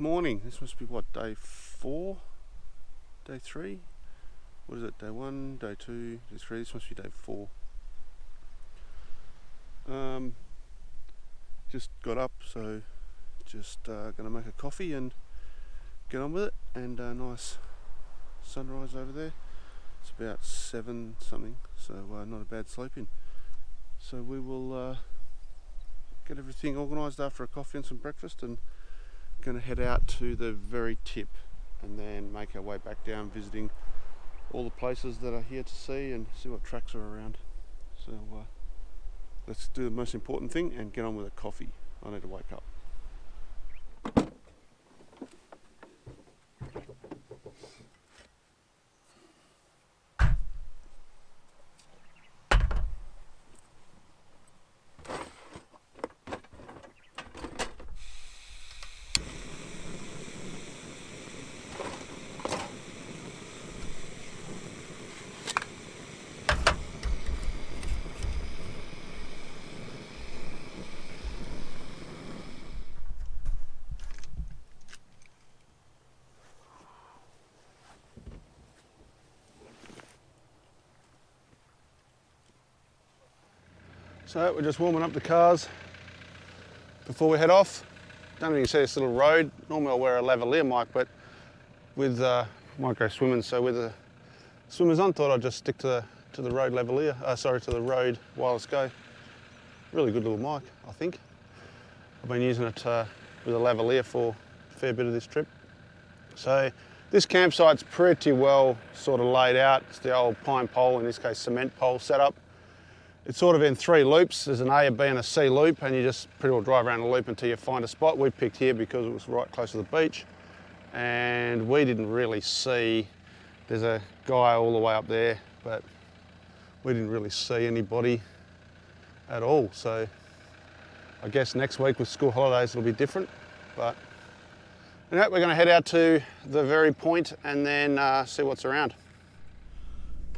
morning. This must be what, day 4? Day 3? What is it? Day 1, day 2, day 3? This must be day 4. Just got up, so just gonna make a coffee and get on with it. And a nice sunrise over there. It's about 7 something, so not a bad sleep in. So we will get everything organised after a coffee and some breakfast, and going to head out to the very tip and then make our way back down, visiting all the places that are here to see and see what tracks are around. So let's do the most important thing and get on with a coffee. I need to wake up. So we're just warming up the cars before we head off. Don't know if you can see this little road. Normally I'll wear a lavalier mic, but with might go swimming, so with the swimmers on, thought I'd just stick to the road lavalier. To the road wireless go. Really good little mic, I think. I've been using it with a lavalier for a fair bit of this trip. So this campsite's pretty well sort of laid out. It's the old pine pole, in this case cement pole setup. It's sort of in 3 loops. There's an A, a B and a C loop, and you just pretty well drive around the loop until you find a spot. We picked here because it was right close to the beach, and we didn't really see, there's a guy all the way up there, but we didn't really see anybody at all. So I guess next week with school holidays it'll be different, but anyway, we're going to head out to the very point and then see what's around.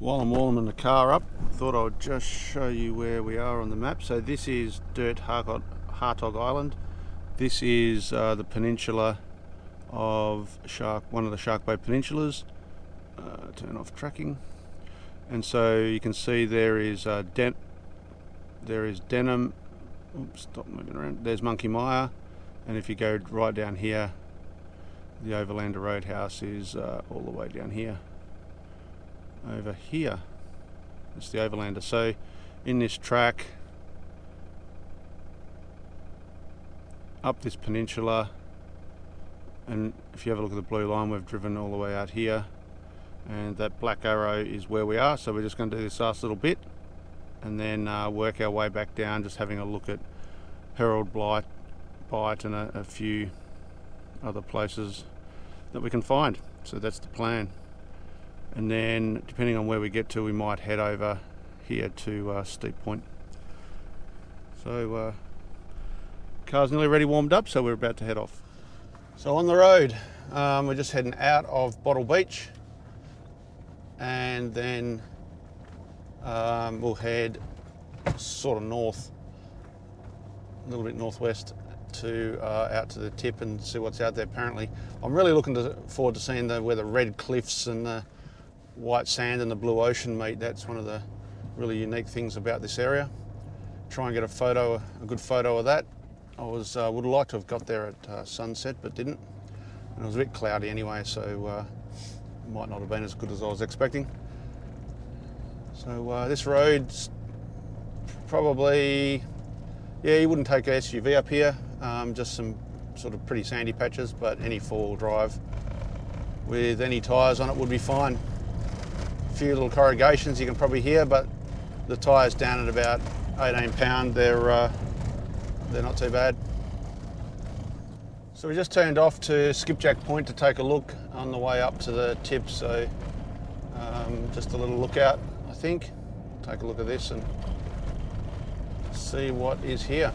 While I'm warming the car up, I thought I would just show you where we are on the map. So this is Dirt Hartog Island. This is the peninsula of one of the Shark Bay peninsulas. Turn off tracking. And so you can see there is Denham. Oops, stop moving around. There's Monkey Mire, and if you go right down here, the Overlander Roadhouse is all the way down here. Over here, it's the Overlander. So in this track up this peninsula, and if you have a look at the blue line, we've driven all the way out here, and that black arrow is where we are. So we're just going to do this last little bit and then work our way back down, just having a look at Peron, Bight and a few other places that we can find. So that's the plan. And then, depending on where we get to, we might head over here to Steep Point. So, car's nearly ready warmed up, so we're about to head off. So on the road, we're just heading out of Bottle Beach, and then we'll head sort of north, a little bit northwest, to out to the tip and see what's out there. Apparently, I'm really looking forward to seeing where the red cliffs and the white sand and the blue ocean meet. That's one of the really unique things about this area. Try and get a good photo of that. I would have liked to have got there at sunset, but didn't. And it was a bit cloudy anyway, so it might not have been as good as I was expecting. So this road's probably, yeah, you wouldn't take an SUV up here. Just some sort of pretty sandy patches, but any 4-wheel drive with any tyres on it would be fine. A few little corrugations you can probably hear, but the tyres down at about 18 pound, they're not too bad. So we just turned off to Skipjack Point to take a look on the way up to the tip. So just a little lookout, I think. Take a look at this and see what is here.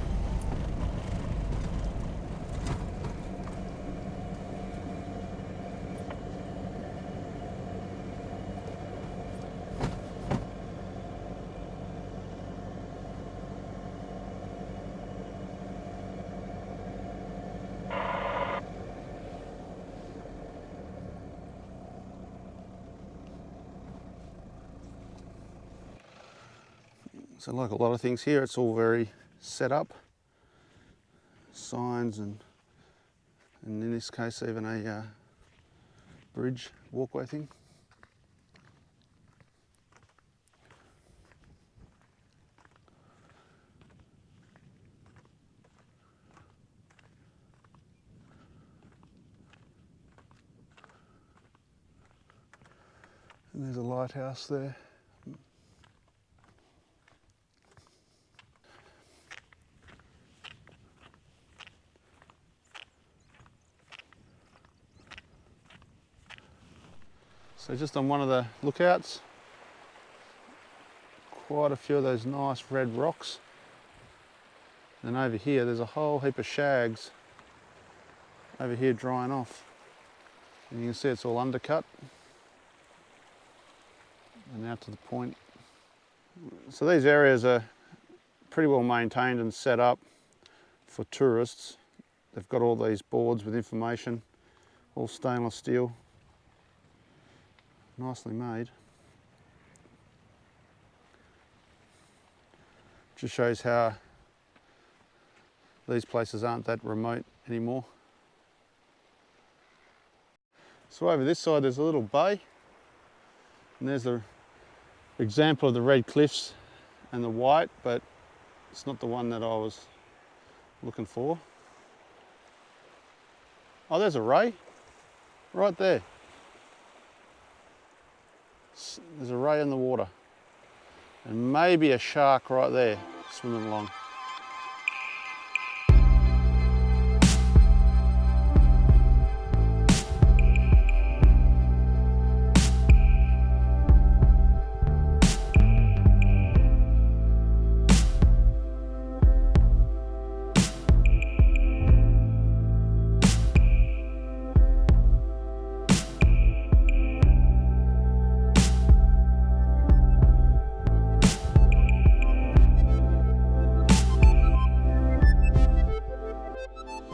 So like a lot of things here, it's all very set up. Signs and in this case even a bridge walkway thing. And there's a lighthouse there. So just on one of the lookouts, quite a few of those nice red rocks. And over here there's a whole heap of shags over here drying off. And you can see it's all undercut. And out to the point. So these areas are pretty well maintained and set up for tourists. They've got all these boards with information, all stainless steel. Nicely made. Just shows how these places aren't that remote anymore. So over this side there's a little bay, and there's an example of the red cliffs and the white, but it's not the one that I was looking for. Oh, there's a ray right there. There's a ray in the water, and maybe a shark right there swimming along.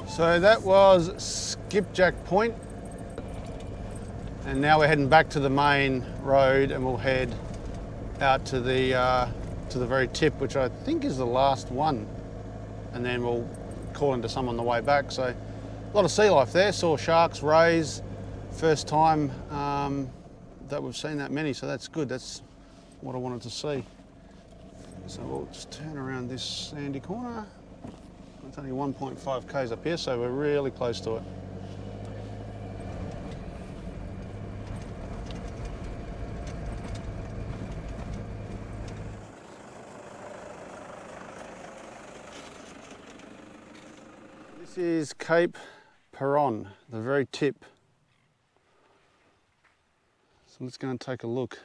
So that was Skipjack Point, and now we're heading back to the main road, and we'll head out to the very tip, which I think is the last one, and then we'll call into some on the way back. So a lot of sea life there. Saw sharks, rays, first time that we've seen that many, so that's good. That's what I wanted to see. So we'll just turn around this sandy corner. It's only 1.5 k's up here, so we're really close to it. This is Cape Peron, the very tip. So let's go and take a look.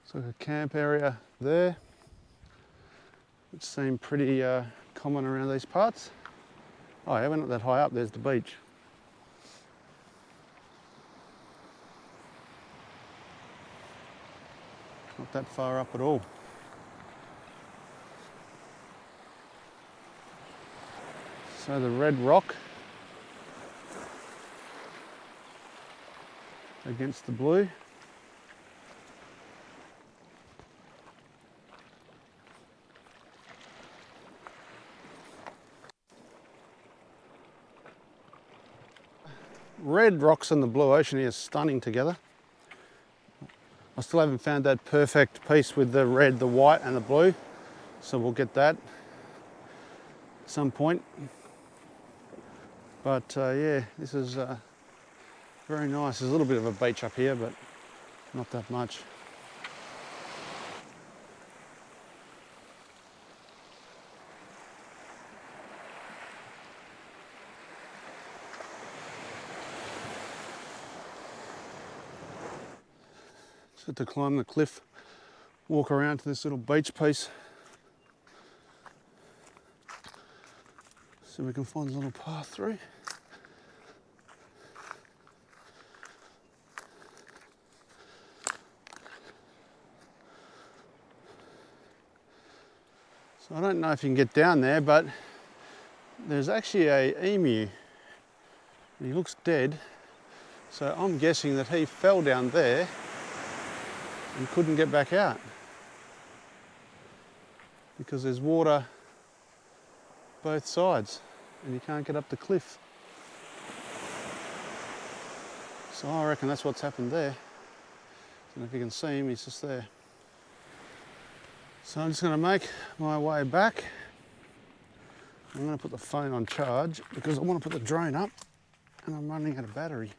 So a camp area there. It seemed pretty common around these parts. Oh yeah, we're not that high up, there's the beach. Not that far up at all. So the red rock against the blue. Red rocks and the blue ocean here is stunning together. I still haven't found that perfect piece with the red, the white and the blue, so we'll get that at some point. But yeah, this is very nice. There's a little bit of a beach up here, but not that much. So to climb the cliff, walk around to this little beach piece. So we can find a little path through. So I don't know if you can get down there, but there's actually a emu. And he looks dead. So I'm guessing that he fell down there and couldn't get back out because there's water both sides and you can't get up the cliff. So I reckon that's what's happened there. I don't know if you can see him, he's just there. So I'm just going to make my way back. I'm going to put the phone on charge because I want to put the drone up and I'm running out of battery.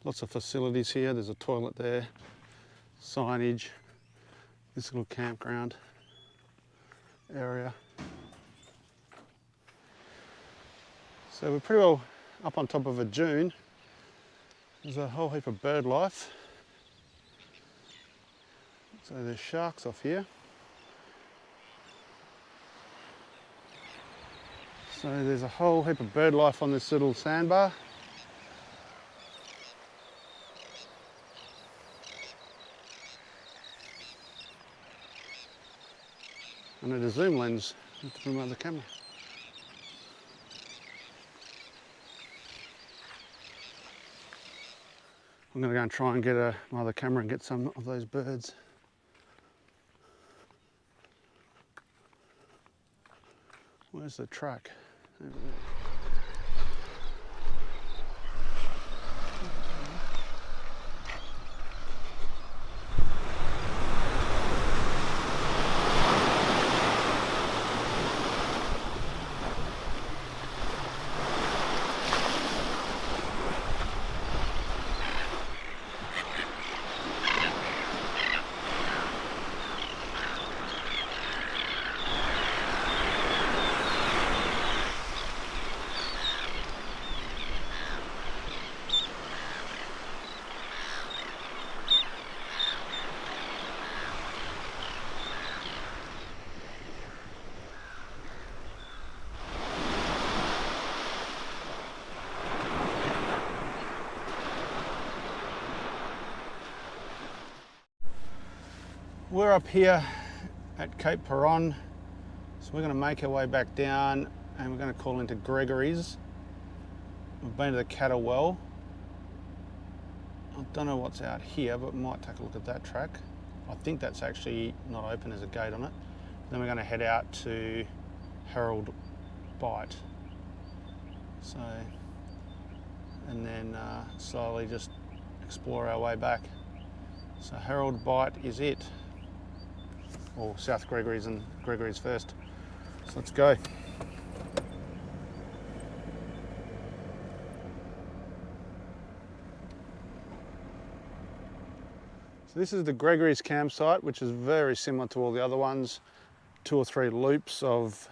Lots of facilities here. There's a toilet there, signage, this little campground area. So we're pretty well up on top of a dune. There's a whole heap of bird life. So there's sharks off here. So there's a whole heap of bird life on this little sandbar. I need a zoom lens to promote the camera. I'm going to go and try and get my other camera and get some of those birds. Where's the track? Over there. We're up here at Cape Peron, so we're going to make our way back down and we're going to call into Gregory's. We've been to the cattle well. I don't know what's out here, but we might take a look at that track. I think that's actually not open, there's a gate on it. Then we're going to head out to Herald Bight. So, and then slowly just explore our way back. So Herald Bight is it. Or South Gregory's and Gregory's first. So let's go. So this is the Gregory's campsite, which is very similar to all the other ones. 2 or 3 loops of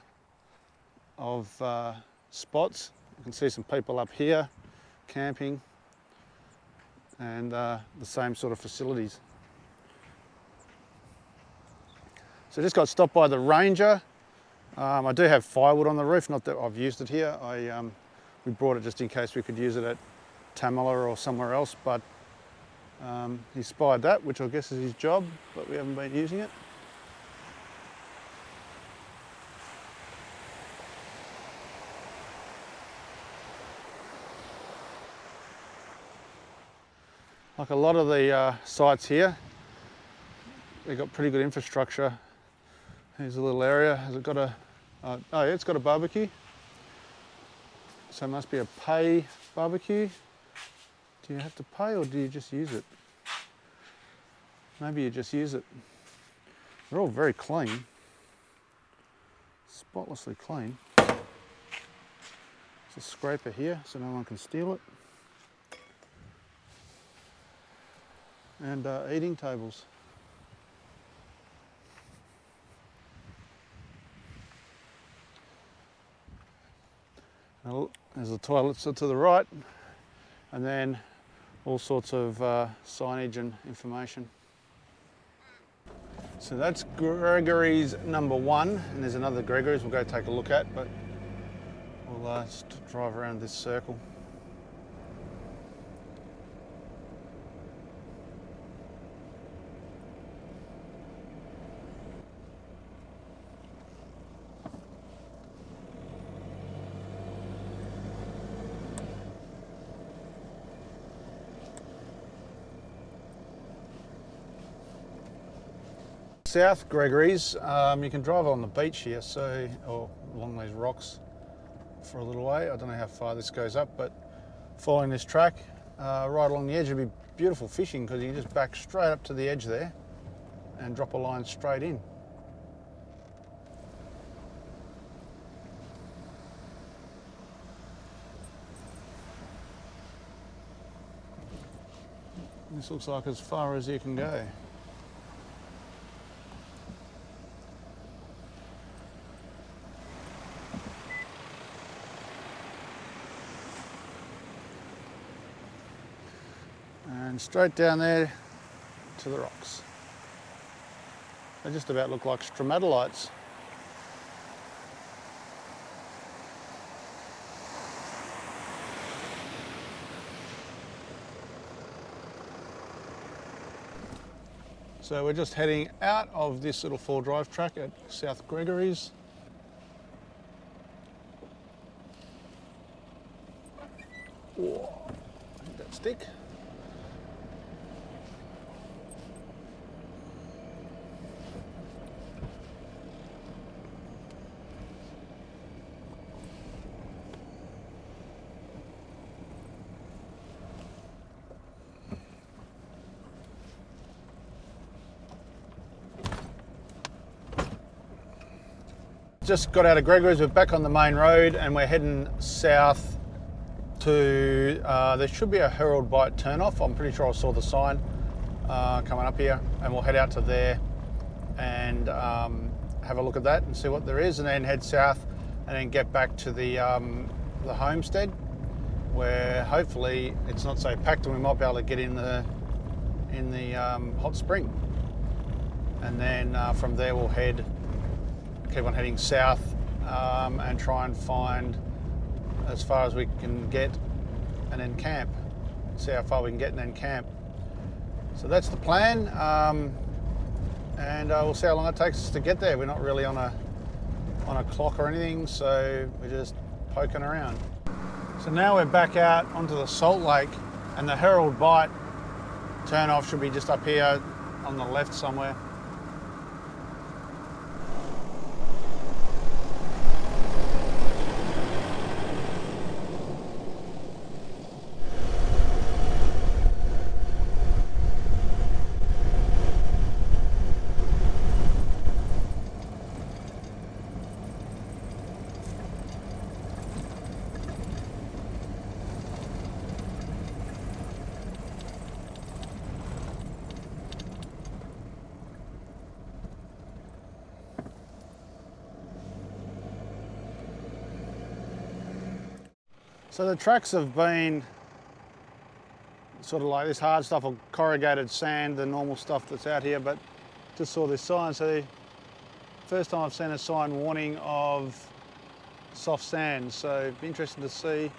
spots. You can see some people up here camping and the same sort of facilities. So just got stopped by the ranger. I do have firewood on the roof, not that I've used it here. We brought it just in case we could use it at Tamala or somewhere else, but he spied that, which I guess is his job, but we haven't been using it. Like a lot of the sites here, they've got pretty good infrastructure. Here's a little area. Has it got a Oh yeah, it's got a barbecue. So it must be a pay barbecue. Do you have to pay or do you just use it? Maybe you just use it. They're all very clean. Spotlessly clean. There's a scraper here so no one can steal it. And eating tables. There's the toilets to the right, and then all sorts of signage and information. So that's Gregory's #1, and there's another Gregory's we'll go take a look at, but we'll just drive around this circle. South Gregory's, you can drive on the beach here, so or along these rocks for a little way. I don't know how far this goes up, but following this track right along the edge would be beautiful fishing because you can just back straight up to the edge there and drop a line straight in. This looks like as far as you can go. And straight down there to the rocks. They just about look like stromatolites. So we're just heading out of this little 4-drive track at South Gregory's. Whoa, hit that stick. Just got out of Gregory's, we're back on the main road and we're heading south to, there should be a Herald Bight turnoff. I'm pretty sure I saw the sign coming up here, and we'll head out to there and have a look at that and see what there is, and then head south and then get back to the homestead where hopefully it's not so packed and we might be able to get in the hot spring. And then from there we'll keep on heading south and try and find as far as we can get and then camp. See how far we can get and then camp. So that's the plan, and we'll see how long it takes us to get there. We're not really on a clock or anything, so we're just poking around. So now we're back out onto the Salt Lake, and the Herald Bight turn-off should be just up here on the left somewhere. So the tracks have been sort of like this hard stuff or corrugated sand, the normal stuff that's out here, but just saw this sign. So first time I've seen a sign warning of soft sand. So it'd be interesting to see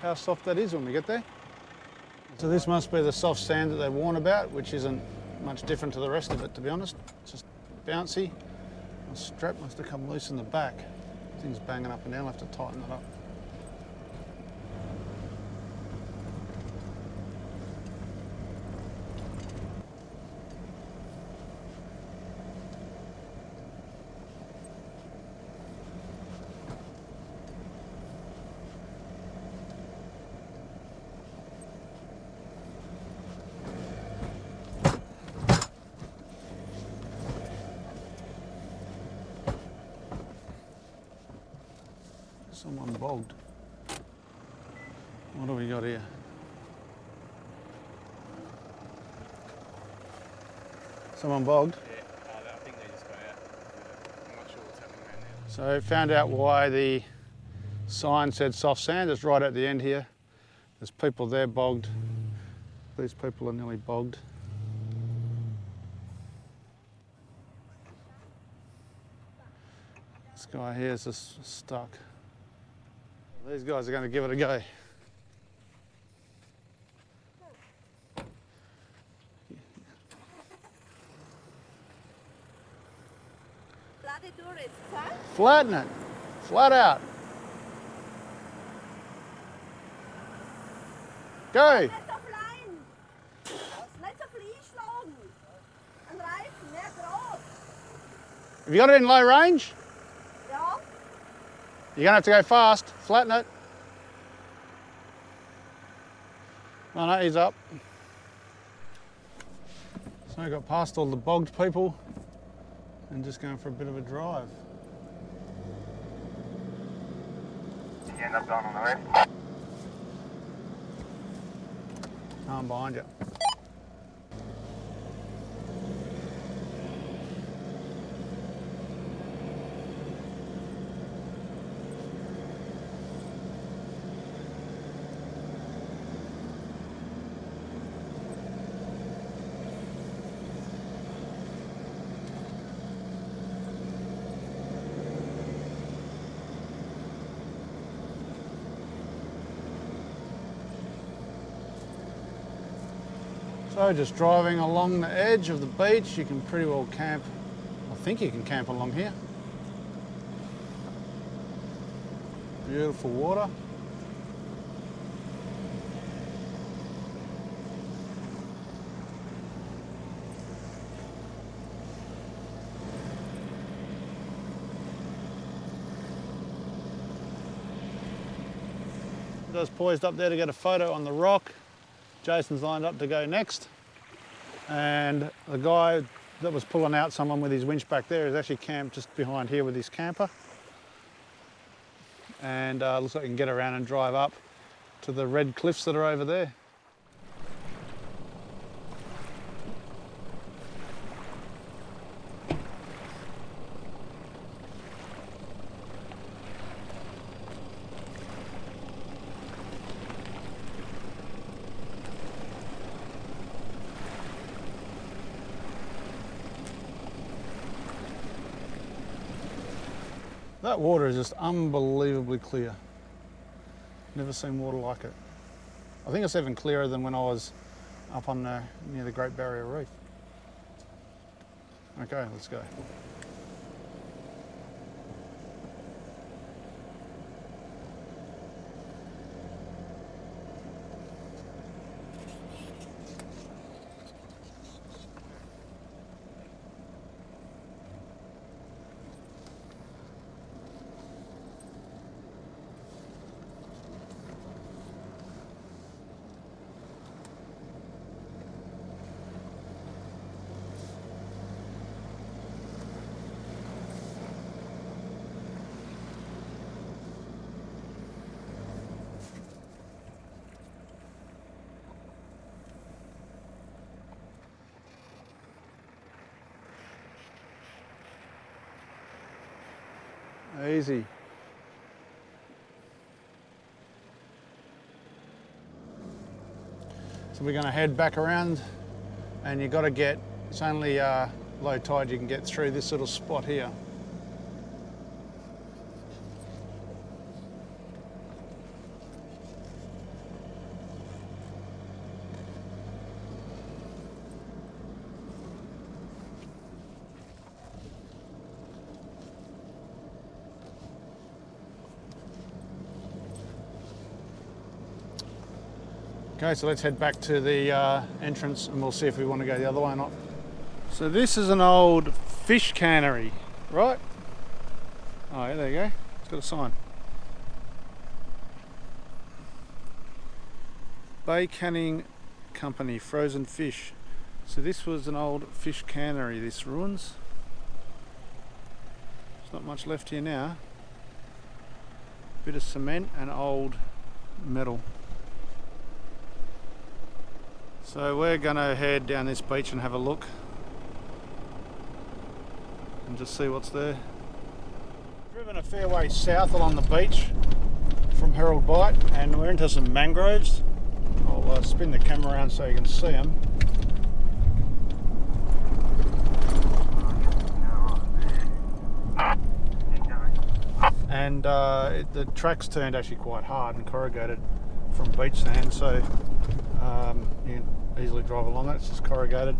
how soft that is when we get there. So this must be the soft sand that they warn about, which isn't much different to the rest of it, to be honest. It's just bouncy. The strap must have come loose in the back. Thing's banging up and down, I'll have to tighten that up. Someone bogged. What do we got here? Someone bogged? Yeah, I think they just got out. I'm not sure what's happening around there. So found out why the sign said soft sand. It's right at the end here. There's people there bogged. These people are nearly bogged. This guy here is just stuck. These guys are going to give it a go. Bloody tourists, huh? Flatten it. Flat out. Go. Net of line. Net of leash long. And right, net road. Have you got it in low range? Yeah. You're going to have to go fast. Flatten it. Oh no, he's up. So I got past all the bogged people and just going for a bit of a drive. You end up going on the left. I'm behind you. So just driving along the edge of the beach, you can pretty well camp. I think you can camp along here. Beautiful water. Just poised up there to get a photo on the rock. Jason's lined up to go next, and the guy that was pulling out someone with his winch back there is actually camped just behind here with his camper, and looks like you can get around and drive up to the red cliffs that are over there. That water is just unbelievably clear. Never seen water like it. I think it's even clearer than when I was up on near the Great Barrier Reef. Okay, let's go. Easy. So we're going to head back around, and you've got to get, it's only low tide you can get through this little spot here. Okay, so let's head back to the entrance and we'll see if we want to go the other way or not. So this is an old fish cannery, right? Oh yeah, there you go. It's got a sign. Bay Canning Company, frozen fish. So this was an old fish cannery, this ruins. There's not much left here now. Bit of cement and old metal. So we're gonna head down this beach and have a look and just see what's there. Driven a fair way south along the beach from Harold Bight, and we're into some mangroves. I'll spin the camera around so you can see them. And the track's turned actually quite hard and corrugated from beach sand, so you can easily drive along it. It's just corrugated.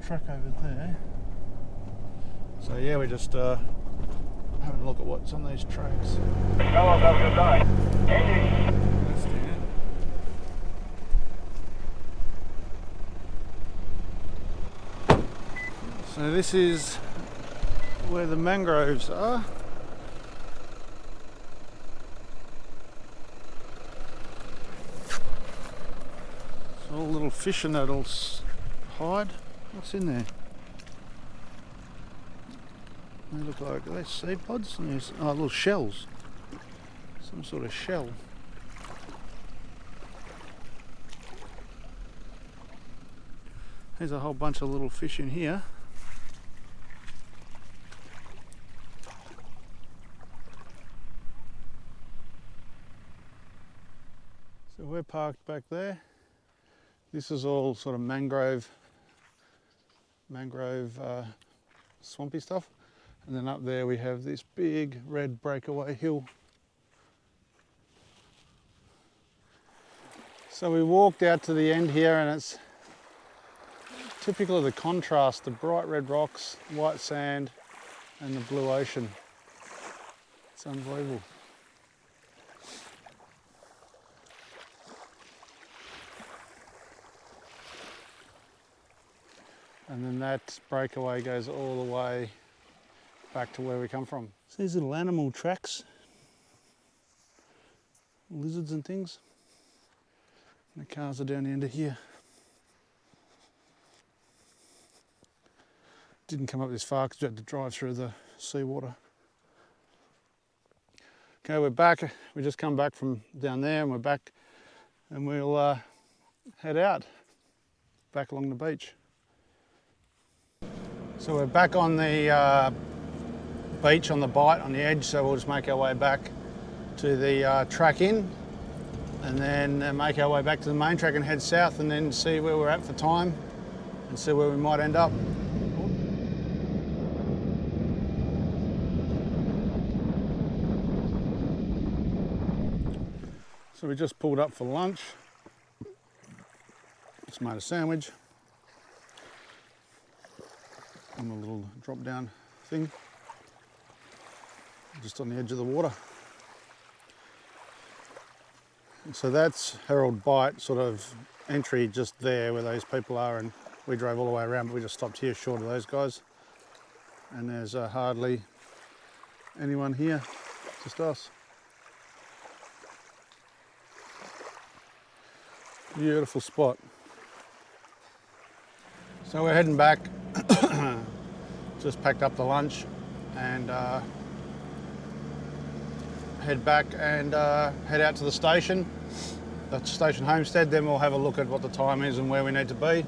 Track over there. So yeah, we're just having a look at what's on these tracks. Fellows, have a good night. So this is where the mangroves are. It's all little fish and that'll hide. What's in there? They look like, are they seed pods? Oh, little shells. Some sort of shell. There's a whole bunch of little fish in here. So we're parked back there. This is all sort of mangrove swampy stuff, and then up there we have this big red breakaway hill. So we walked out to the end here, and it's typical of the contrast, the bright red rocks, white sand and the blue ocean. It's unbelievable. And then that breakaway goes all the way back to where we come from. So these little animal tracks, lizards and things. And the cars are down the end of here. Didn't come up this far because we had to drive through the seawater. Okay, we're back. We just come back from down there and we're back, and we'll head out back along the beach. So we're back on the beach on the Bight on the edge, so we'll just make our way back to the track in, and then make our way back to the main track and head south, and then see where we're at for time and see where we might end up. So we just pulled up for lunch. Just made a sandwich. And a little drop down thing, just on the edge of the water. And so that's Harold Bight sort of entry just there where those people are, and we drove all the way around, but we just stopped here short of those guys. And there's hardly anyone here, just us. Beautiful spot. So we're heading back. Just packed up the lunch and head back and head out to the station, homestead. Then we'll have a look at what the time is and where we need to be,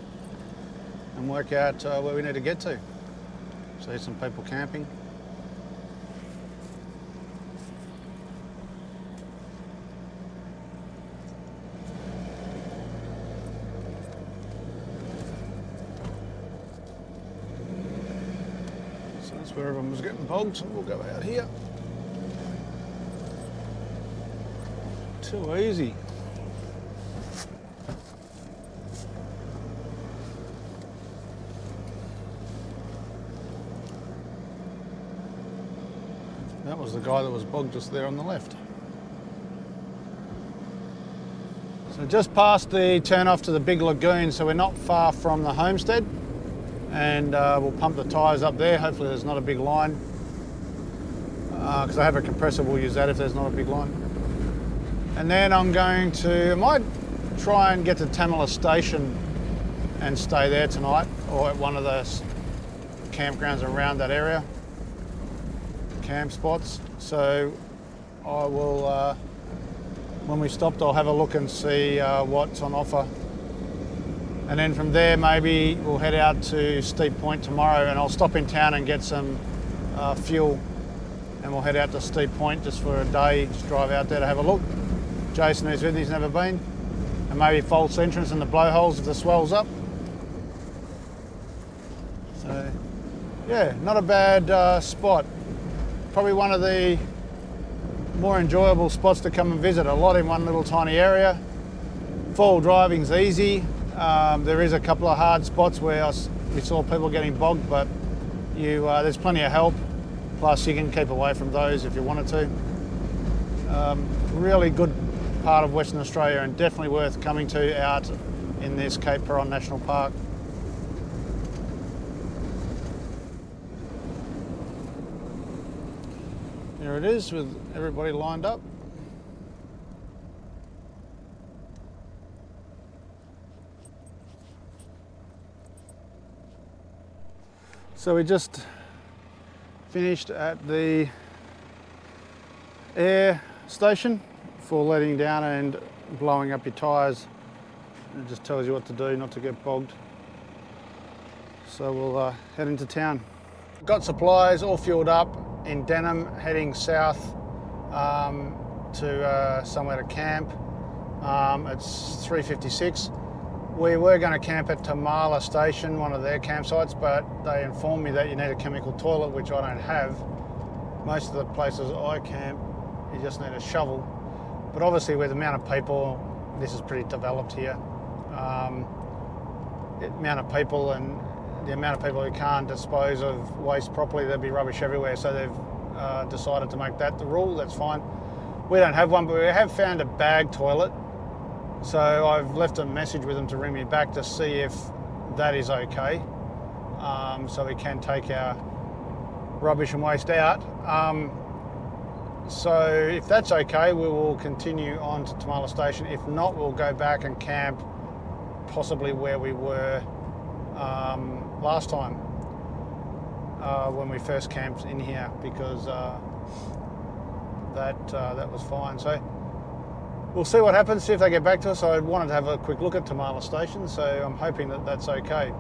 and work out where we need to get to. See some people camping. Where everyone was getting bogged, so we'll go out here. Too easy. That was the guy that was bogged just there on the left. So just past the turn off to the big lagoon, so we're not far from the homestead. And we'll pump the tyres up there. Hopefully there's not a big line, because I have a compressor. We'll use that if there's not a big line. And then I might try and get to Tamala Station and stay there tonight, or at one of the campgrounds around that area, camp spots. So I will, when we stopped, I'll have a look and see what's on offer. And then from there, maybe we'll head out to Steep Point tomorrow, and I'll stop in town and get some fuel, and we'll head out to Steep Point just for a day, just drive out there to have a look. Jason, who's with me, he's never been. And maybe false entrance in the blowholes if the swell's up. So, yeah, not a bad spot. Probably one of the more enjoyable spots to come and visit. A lot in one little tiny area. Four-wheel driving's easy. There is a couple of hard spots where we saw people getting bogged, but there's plenty of help. Plus you can keep away from those if you wanted to. Really good part of Western Australia, and definitely worth coming to out in this Cape Peron National Park. There it is with everybody lined up. So we just finished at the air station for letting down and blowing up your tyres. It just tells you what to do not to get bogged. So we'll head into town. Got supplies all fueled up in Denham, heading south to somewhere to camp. It's 3:56. We were going to camp at Peron Station, one of their campsites, but they informed me that you need a chemical toilet, which I don't have. Most of the places I camp, you just need a shovel. But obviously with the amount of people, this is pretty developed here. The amount of people and the amount of people who can't dispose of waste properly, there'd be rubbish everywhere. So they've decided to make that the rule. That's fine. We don't have one, but we have found a bag toilet. So I've left a message with them to ring me back to see if that is okay. So we can take our rubbish and waste out. So if that's okay, we will continue on to Peron Station. If not, we'll go back and camp possibly where we were last time when we first camped in here, because that was fine. So we'll see what happens, see if they get back to us. I wanted to have a quick look at Peron Station, so I'm hoping that that's okay.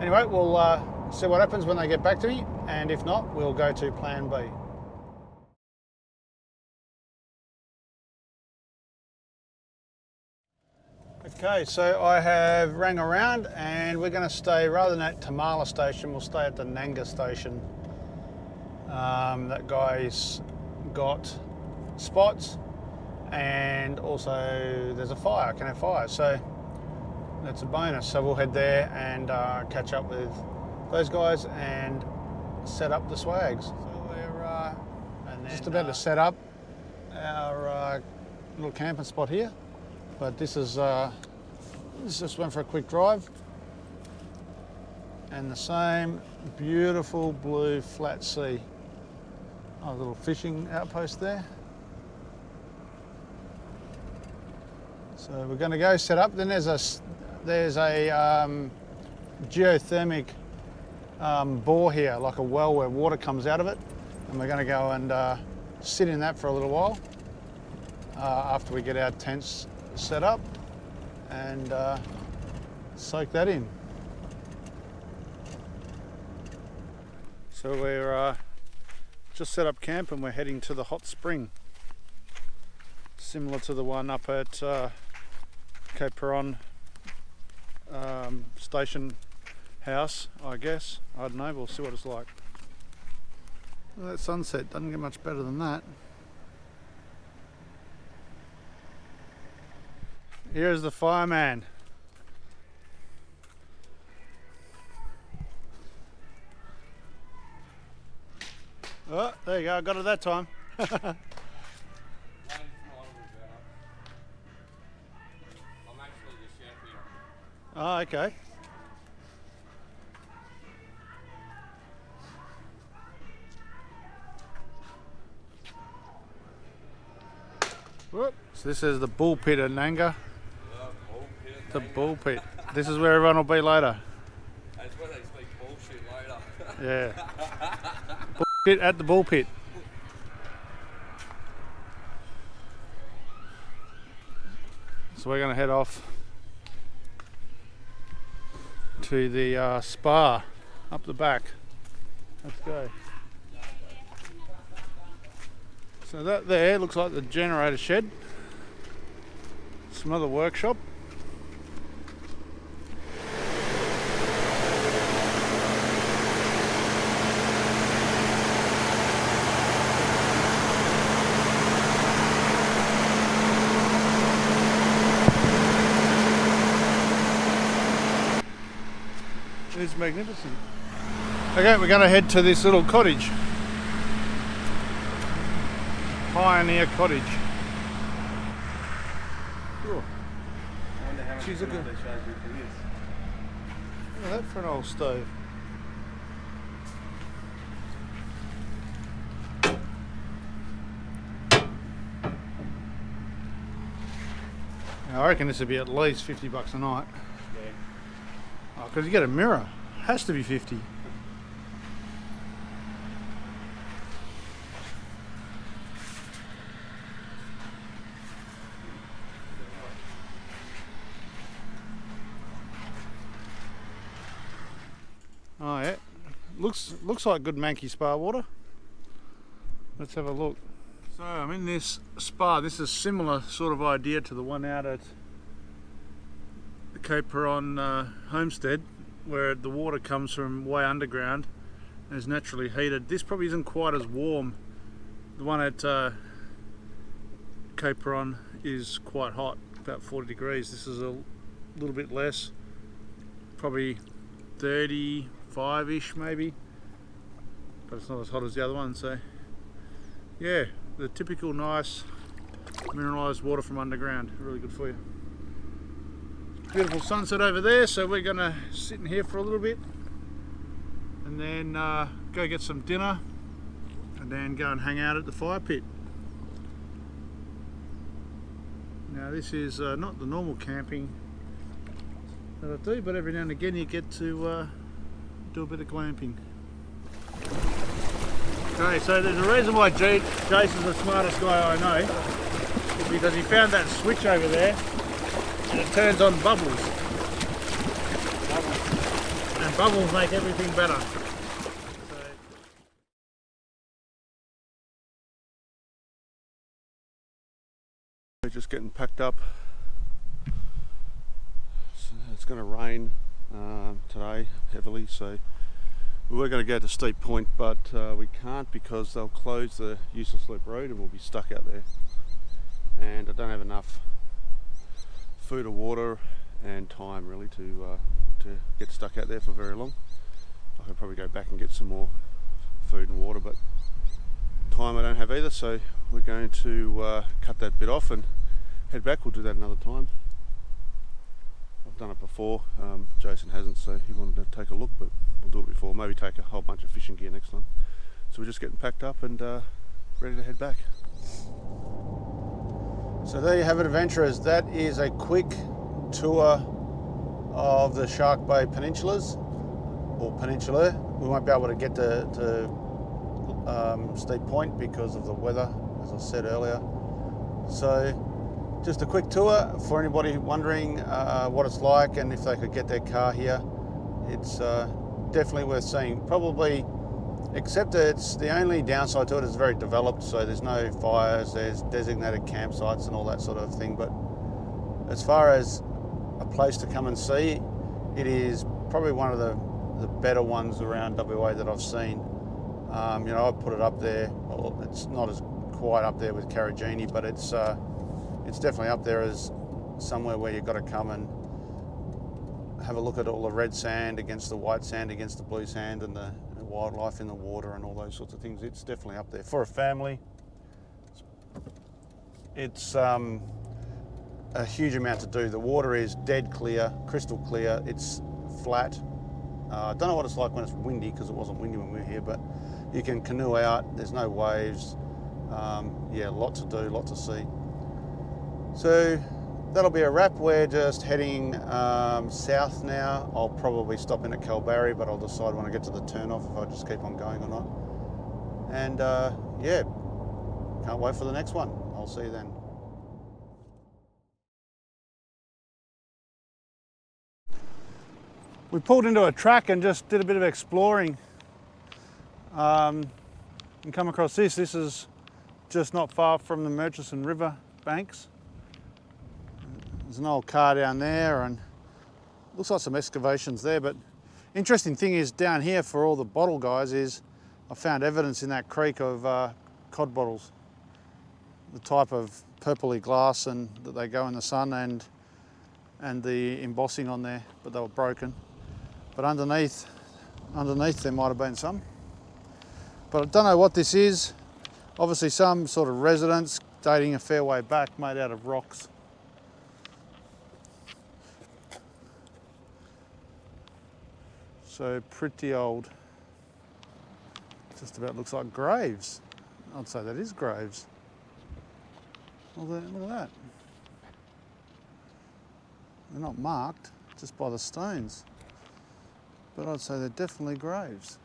Anyway, we'll see what happens when they get back to me, and if not, we'll go to plan B. Okay, so I have rang around and we're going to stay, rather than at Peron Station, we'll stay at the Nanga station. That guy's got spots, and also there's a fire, can have fire, so that's a bonus. So we'll head there and catch up with those guys and set up the swags. So we're just about to set up our little camping spot here. But this just went for a quick drive, and the same beautiful blue flat sea. Oh, a little fishing outpost there. So we're going to go set up. Then there's a geothermic bore here, like a well where water comes out of it, and we're going to go and sit in that for a little while after we get our tents set up and soak that in. So we're just set up camp and we're heading to the hot spring, similar to the one up at Cape Peron Station house, I guess. I don't know, we'll see what it's like. Well, that sunset doesn't get much better than that. Here's the fireman. Oh, there you go, I got it that time. Oh, okay. Whoop. So this is the bull pit at Nanga. The bull pit. This is where everyone will be later. That's where they speak bullshit later. Yeah. Bull pit at the bull pit. So we're going to head off to the spa up the back. Let's go. So that there looks like the generator shed. Some other workshop. It's magnificent. Okay, we're going to head to this little cottage. Pioneer Cottage. Oh. She's looking. Look at that for an old stove. I reckon this would be at least $50 a night. Yeah. Oh, because you get a mirror. Has to be 50. Oh yeah, looks like good Manky spa water. Let's have a look. So I'm in this spa. This is a similar sort of idea to the one out at the Cape Peron homestead, where the water comes from way underground and is naturally heated. This probably isn't quite as warm. The one at Cape Peron is quite hot, about 40 degrees. This is a little bit less, probably 35-ish maybe, but it's not as hot as the other one. So yeah, the typical nice mineralised water from underground, really good for you. Beautiful sunset over there, so we're gonna sit in here for a little bit and then go get some dinner and then go and hang out at the fire pit. Now this is not the normal camping that I do, but every now and again you get to do a bit of glamping. Okay, so there's a reason why Jason's the smartest guy I know, is because he found that switch over there and it turns on bubbles. And bubbles make everything better. We're just getting packed up. So it's going to rain today heavily, so we were going to go to Steep Point, but we can't because they'll close the Useless Loop Road and we'll be stuck out there. And I don't have enough food or water and time really to get stuck out there for very long. I could probably go back and get some more food and water, but time I don't have either, so we're going to cut that bit off and head back. We'll do that another time. I've done it before, Jason hasn't, so he wanted to take a look, but we'll do it before. Maybe take a whole bunch of fishing gear next time. So we're just getting packed up and ready to head back. So there you have it, adventurers. That is a quick tour of the Shark Bay Peninsulas, or peninsula. We won't be able to get to Steep Point because of the weather, as I said earlier. So just a quick tour for anybody wondering what it's like and if they could get their car here. It's definitely worth seeing. Probably, except that it's the only downside to it is very developed, so there's no fires, there's designated campsites and all that sort of thing. But as far as a place to come and see, it is probably one of the better ones around WA that I've seen. You know, I'd put it up there. Well, it's not as quite up there with Karajini, but it's definitely up there as somewhere where you've got to come and have a look at all the red sand against the white sand against the blue sand and the wildlife in the water and all those sorts of things. It's definitely up there for a family. It's a huge amount to do. The water is dead clear, crystal clear. It's flat. I don't know what it's like when it's windy, because it wasn't windy when we were here, but you can canoe out. There's no waves. Yeah, lot to do, lot to see. So that'll be a wrap. We're just heading south now. I'll probably stop in at Kalbarri, but I'll decide when I get to the turnoff if I just keep on going or not. And yeah, can't wait for the next one. I'll see you then. We pulled into a track and just did a bit of exploring. And come across this. This is just not far from the Murchison River banks. There's an old car down there and looks like some excavations there, but interesting thing is down here for all the bottle guys is I found evidence in that creek of cod bottles. The type of purpley glass and that they go in the sun and the embossing on there, but they were broken. But underneath there might have been some. But I don't know what this is. Obviously some sort of residence dating a fair way back, made out of rocks. So pretty old. Just about looks like graves. I'd say that is graves. Well, look at that. They're not marked, just by the stones. But I'd say they're definitely graves.